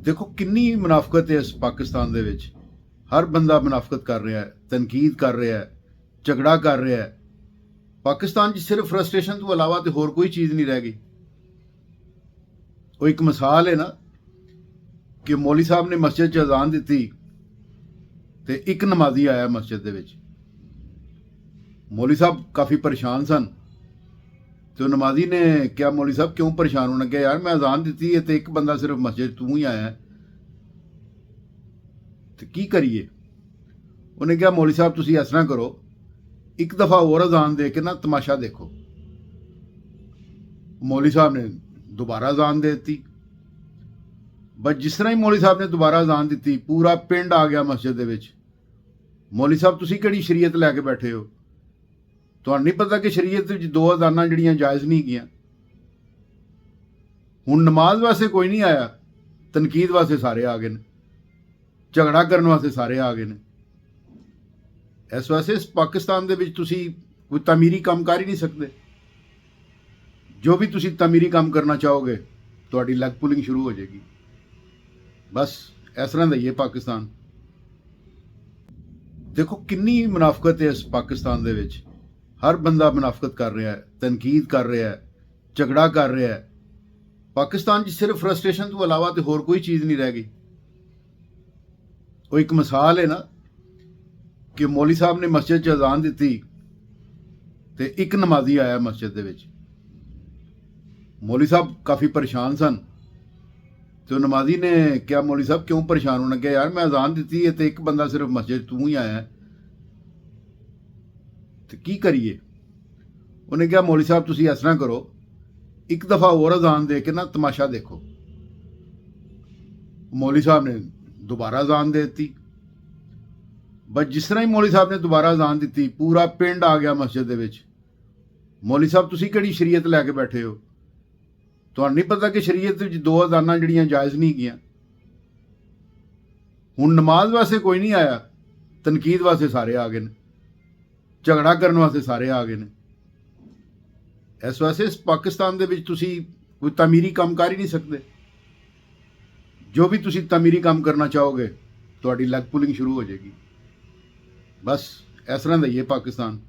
ਦੇਖੋ ਕਿੰਨੀ ਮੁਨਾਫਕਤ ਹੈ ਇਸ ਪਾਕਿਸਤਾਨ ਦੇ ਵਿੱਚ। ਹਰ ਬੰਦਾ ਮੁਨਾਫਕਤ ਕਰ ਰਿਹਾ ਹੈ, ਤਨਕੀਦ ਕਰ ਰਿਹਾ ਹੈ, ਝਗੜਾ ਕਰ ਰਿਹਾ ਹੈ। ਪਾਕਿਸਤਾਨ 'ਚ ਸਿਰਫ ਫਰਸਟ੍ਰੇਸ਼ਨ ਤੋਂ ਇਲਾਵਾ ਤੇ ਹੋਰ ਕੋਈ ਚੀਜ਼ ਨਹੀਂ ਰਹਿ ਗਈ। ਉਹ ਇੱਕ ਮਿਸਾਲ ਹੈ ਨਾ ਕਿ ਮੌਲੀ ਸਾਹਿਬ ਨੇ ਮਸਜਿਦ 'ਚ ਅਜ਼ਾਨ ਦਿੱਤੀ ਤੇ ਇੱਕ ਨਮਾਜ਼ੀ ਆਇਆ ਮਸਜਿਦ ਦੇ ਵਿੱਚ। ਮੌਲੀ ਸਾਹਿਬ ਕਾਫੀ ਪਰੇਸ਼ਾਨ ਸਨ ਤੇ ਉਹ ਨਮਾਜ਼ੀ ਨੇ ਕਿਹਾ, ਮੌਲੀ ਸਾਹਿਬ ਕਿਉਂ ਪਰੇਸ਼ਾਨ ਹੋਣ ਲੱਗੇ? ਯਾਰ ਮੈਂ ਅਜ਼ਾਨ ਦਿੱਤੀ ਹੈ ਤੇ ਇੱਕ ਬੰਦਾ ਸਿਰਫ ਮਸਜਿਦ ਤੂੰ ਹੀ ਆਇਆ ਤੇ ਕੀ ਕਰੀਏ? ਉਹਨੇ ਕਿਹਾ, ਮੌਲੀ ਸਾਹਿਬ ਤੁਸੀਂ ਇਸ ਤਰ੍ਹਾਂ ਕਰੋ, ਇੱਕ ਦਫਾ ਹੋਰ ਅਜ਼ਾਨ ਦੇ ਕੇ ਨਾ ਤਮਾਸ਼ਾ ਦੇਖੋ। ਮੌਲੀ ਸਾਹਿਬ ਨੇ ਦੁਬਾਰਾ ਅਜ਼ਾਨ ਦੇ ਦਿੱਤੀ। ਬਸ ਜਿਸ ਤਰ੍ਹਾਂ ਹੀ ਮੌਲੀ ਸਾਹਿਬ ਨੇ ਦੁਬਾਰਾ ਅਜ਼ਾਨ ਦਿੱਤੀ, ਪੂਰਾ ਪਿੰਡ ਆ ਗਿਆ ਮਸਜਿਦ ਦੇ ਵਿੱਚ। ਮੌਲੀ ਸਾਹਿਬ ਤੁਸੀਂ ਕਿਹੜੀ ਸ਼ਰੀਅਤ ਲੈ ਕੇ ਬੈਠੇ ਹੋ? ਤੁਹਾਨੂੰ ਨਹੀਂ ਪਤਾ ਕਿ ਸ਼ਰੀਅਤ ਵਿੱਚ ਦੋ ਅਜ਼ਾਨਾਂ ਜਿਹੜੀਆਂ ਜਾਇਜ਼ ਨਹੀਂ ਹੈਗੀਆਂ। ਹੁਣ ਨਮਾਜ਼ ਵਾਸਤੇ ਕੋਈ ਨਹੀਂ ਆਇਆ, ਤਨਕੀਦ ਵਾਸਤੇ ਸਾਰੇ ਆ ਗਏ ਨੇ, ਝਗੜਾ ਕਰਨ ਵਾਸਤੇ ਸਾਰੇ ਆ ਗਏ ਨੇ। ਇਸ ਵਾਸਤੇ ਇਸ ਪਾਕਿਸਤਾਨ ਦੇ ਵਿੱਚ ਤੁਸੀਂ ਕੋਈ ਤਾਮੀਰੀ ਕੰਮ ਕਰ ਹੀ ਨਹੀਂ ਸਕਦੇ। ਜੋ ਵੀ ਤੁਸੀਂ ਤਾਮੀਰੀ ਕੰਮ ਕਰਨਾ ਚਾਹੋਗੇ ਤੁਹਾਡੀ ਲੈਗ ਪੁਲਿੰਗ ਸ਼ੁਰੂ ਹੋ ਜਾਏਗੀ। ਬਸ ਇਸ ਤਰ੍ਹਾਂ ਦਾ ਹੀ ਹੈ ਪਾਕਿਸਤਾਨ। ਦੇਖੋ ਕਿੰਨੀ ਮੁਨਾਫਕਤ ਹੈ ਇਸ ਪਾਕਿਸਤਾਨ ਦੇ ਵਿੱਚ। ਹਰ ਬੰਦਾ ਮੁਨਾਫਕਤ ਕਰ ਰਿਹਾ ਹੈ, ਤਨਕੀਦ ਕਰ ਰਿਹਾ ਹੈ, ਝਗੜਾ ਕਰ ਰਿਹਾ ਹੈ। ਪਾਕਿਸਤਾਨ 'ਚ ਸਿਰਫ ਫਰਸਟ੍ਰੇਸ਼ਨ ਤੋਂ ਇਲਾਵਾ ਤੇ ਹੋਰ ਕੋਈ ਚੀਜ਼ ਨਹੀਂ ਰਹਿ ਗਈ। ਉਹ ਇੱਕ ਮਿਸਾਲ ਹੈ ਨਾ ਕਿ ਮੌਲੀ ਸਾਹਿਬ ਨੇ ਮਸਜਿਦ 'ਚ ਅਜ਼ਾਨ ਦਿੱਤੀ ਤੇ ਇੱਕ ਨਮਾਜ਼ੀ ਆਇਆ ਮਸਜਿਦ ਦੇ ਵਿੱਚ। ਮੌਲੀ ਸਾਹਿਬ ਕਾਫੀ ਪਰੇਸ਼ਾਨ ਸਨ ਤੇ ਉਹ ਨਮਾਜ਼ੀ ਨੇ ਕਿਹਾ, ਮੌਲੀ ਸਾਹਿਬ ਕਿਉਂ ਪਰੇਸ਼ਾਨ ਹੋਣ ਲੱਗੇ? ਯਾਰ ਮੈਂ ਅਜ਼ਾਨ ਦਿੱਤੀ ਹੈ ਤੇ ਇੱਕ ਬੰਦਾ ਸਿਰਫ ਮਸਜਿਦ ਤੂੰ ਹੀ ਆਇਆ ਤੇ ਕੀ ਕਰੀਏ? ਉਹਨੇ ਕਿਹਾ, ਮੌਲੀ ਸਾਹਿਬ ਤੁਸੀਂ ਇਸ ਤਰ੍ਹਾਂ ਕਰੋ, ਇੱਕ ਦਫਾ ਹੋਰ ਅਜ਼ਾਨ ਦੇ ਕੇ ਨਾ ਤਮਾਸ਼ਾ ਦੇਖੋ। ਮੌਲੀ ਸਾਹਿਬ ਨੇ ਦੁਬਾਰਾ ਅਜ਼ਾਨ ਦੇ ਦਿੱਤੀ। ਬਸ ਜਿਸ ਤਰ੍ਹਾਂ ਹੀ ਮੌਲੀ ਸਾਹਿਬ ਨੇ ਦੁਬਾਰਾ ਅਜ਼ਾਨ ਦਿੱਤੀ, ਪੂਰਾ ਪਿੰਡ ਆ ਗਿਆ ਮਸਜਿਦ ਦੇ ਵਿੱਚ। ਮੌਲੀ ਸਾਹਿਬ ਤੁਸੀਂ ਕਿਹੜੀ ਸ਼ਰੀਅਤ ਲੈ ਕੇ ਬੈਠੇ ਹੋ? ਤੁਹਾਨੂੰ ਨਹੀਂ ਪਤਾ ਕਿ ਸ਼ਰੀਅਤ ਵਿੱਚ ਦੋ ਅਜ਼ਾਨਾਂ ਜਿਹੜੀਆਂ ਜਾਇਜ਼ ਨਹੀਂ ਹੈਗੀਆਂ। ਹੁਣ ਨਮਾਜ਼ ਵਾਸਤੇ ਕੋਈ ਨਹੀਂ ਆਇਆ, ਤਨਕੀਦ ਵਾਸਤੇ ਸਾਰੇ ਆ ਗਏ ਨੇ, ਝਗੜਾ ਕਰਨ ਵਾਸਤੇ ਸਾਰੇ ਆ ਗਏ ਨੇ। ਇਸ ਵਾਸਤੇ ਇਸ ਪਾਕਿਸਤਾਨ ਦੇ ਵਿੱਚ ਤੁਸੀਂ ਕੋਈ ਤਾਮੀਰੀ ਕੰਮ ਕਰ ਹੀ ਨਹੀਂ ਸਕਦੇ। ਜੋ ਵੀ ਤੁਸੀਂ ਤਾਮੀਰੀ ਕੰਮ ਕਰਨਾ ਚਾਹੋਗੇ ਤੁਹਾਡੀ ਲੈਗ ਪੁਲਿੰਗ ਸ਼ੁਰੂ ਹੋ ਜਾਏਗੀ। ਬਸ ਇਸ ਤਰ੍ਹਾਂ ਦਾ ਹੀ ਹੈ ਪਾਕਿਸਤਾਨ।